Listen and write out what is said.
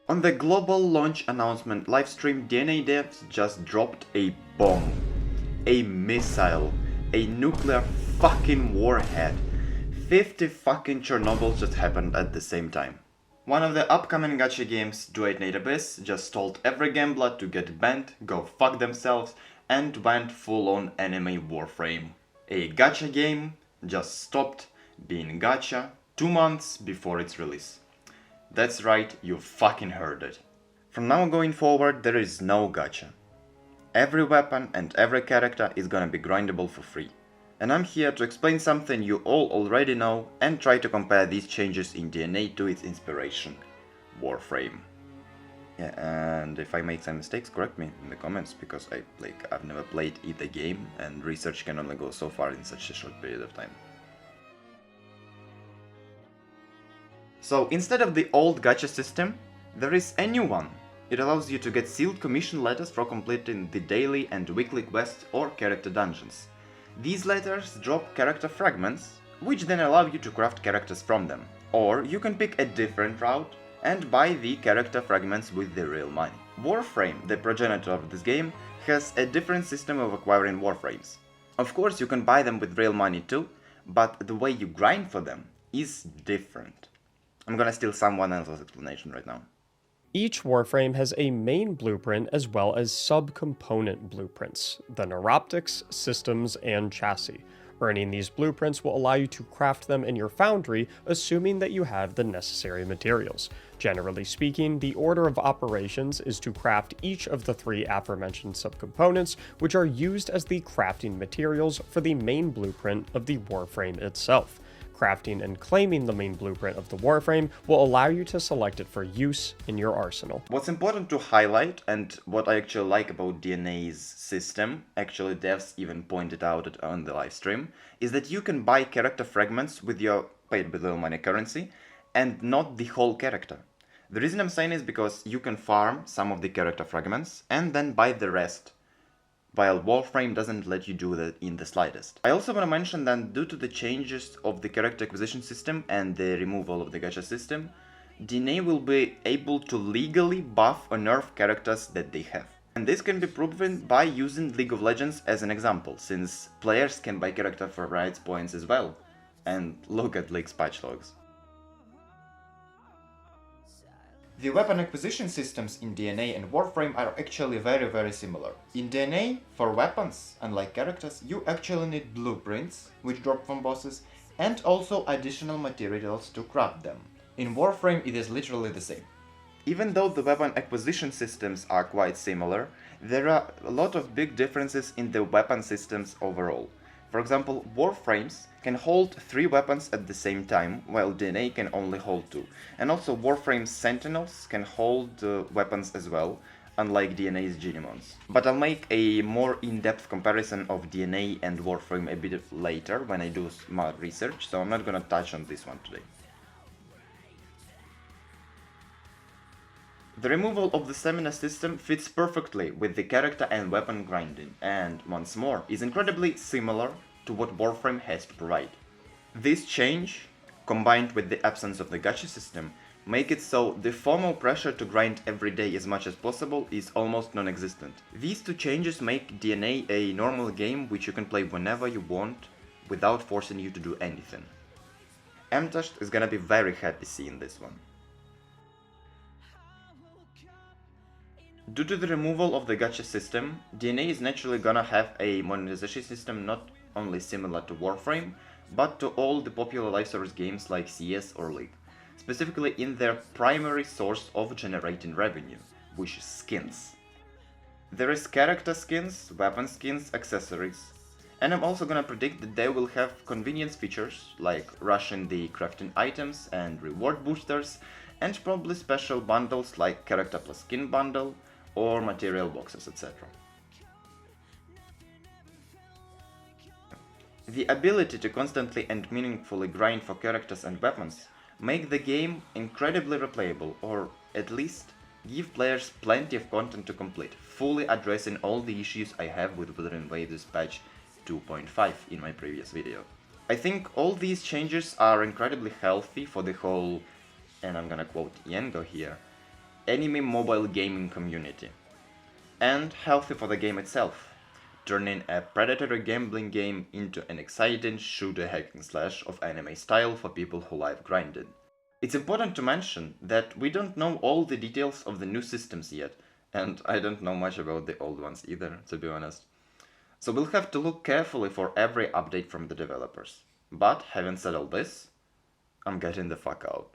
On the global launch announcement livestream, DNA devs just dropped a bomb, a missile, a nuclear fucking warhead. 50 fucking Chernobyls just happened at the same time. One of the upcoming gacha games, Duet just told every gambler to get banned, go fuck themselves, and went full-on anime Warframe. A gacha game just stopped being gacha 2 months before its release. That's right, you fucking heard it. From now going forward, there is no gacha. Every weapon and every character is gonna be grindable for free. And I'm here to explain something you all already know and try to compare these changes in DNA to its inspiration, Warframe. Yeah, and if I make some mistakes, correct me in the comments, because I've never played either game and research can only go so far in such a short period of time. So instead of the old gacha system, there is a new one. It allows you to get sealed commission letters for completing the daily and weekly quests or character dungeons. These letters drop character fragments, which then allow you to craft characters from them. Or you can pick a different route and buy the character fragments with the real money. Warframe, the progenitor of this game, has a different system of acquiring warframes. Of course, you can buy them with real money too, but the way you grind for them is different. I'm gonna steal someone else's explanation right now. Each Warframe has a main blueprint as well as sub-component blueprints, the neuroptics, systems, and chassis. Earning these blueprints will allow you to craft them in your foundry, assuming that you have the necessary materials. Generally speaking, the order of operations is to craft each of the 3 aforementioned subcomponents, which are used as the crafting materials for the main blueprint of the Warframe itself. Crafting and claiming the main blueprint of the Warframe will allow you to select it for use in your arsenal. What's important to highlight, and what I actually like about DNA's system, actually devs even pointed out it on the livestream, is that you can buy character fragments with your paid with real money currency, and not the whole character. The reason I'm saying is because you can farm some of the character fragments, and then buy the rest, while Warframe doesn't let you do that in the slightest. I also want to mention that due to the changes of the character acquisition system and the removal of the gacha system, DNA will be able to legally buff or nerf characters that they have. And this can be proven by using League of Legends as an example, since players can buy character for rights points as well. And look at League's patch logs. The weapon acquisition systems in DNA and Warframe are actually very similar. In DNA, for weapons, unlike characters, you actually need blueprints, which drop from bosses, and also additional materials to craft them. In Warframe, it is literally the same. Even though the weapon acquisition systems are quite similar, there are a lot of big differences in the weapon systems overall. For example, Warframes can hold 3 weapons at the same time, while DNA can only hold 2. And also Warframe's Sentinels can hold weapons as well, unlike DNA's Genimons. But I'll make a more in-depth comparison of DNA and Warframe a bit later when I do more research, so I'm not gonna touch on this one today. The removal of the stamina system fits perfectly with the character and weapon grinding, and once more, is incredibly similar to what Warframe has to provide. This change, combined with the absence of the gacha system, make it so the formal pressure to grind every day as much as possible is almost non-existent. These 2 changes make DNA a normal game which you can play whenever you want, without forcing you to do anything. Mtasht is gonna be very happy seeing this one. Due to the removal of the gacha system, DNA is naturally gonna have a monetization system not only similar to Warframe, but to all the popular live service games like CS or League, specifically in their primary source of generating revenue, which is skins. There is character skins, weapon skins, accessories, and I'm also gonna predict that they will have convenience features like rushing the crafting items and reward boosters, and probably special bundles like character plus skin bundle, or material boxes, etc. The ability to constantly and meaningfully grind for characters and weapons make the game incredibly replayable, or at least give players plenty of content to complete, fully addressing all the issues I have with Wuthering Waves patch 2.5 in my previous video. I think all these changes are incredibly healthy for the whole, and I'm gonna quote Yengo here, anime mobile gaming community. And healthy for the game itself, turning a predatory gambling game into an exciting shooter hacking slash of anime style for people who like grinding. It's important to mention that we don't know all the details of the new systems yet, and I don't know much about the old ones either, to be honest. So we'll have to look carefully for every update from the developers. But having said all this, I'm getting the fuck out.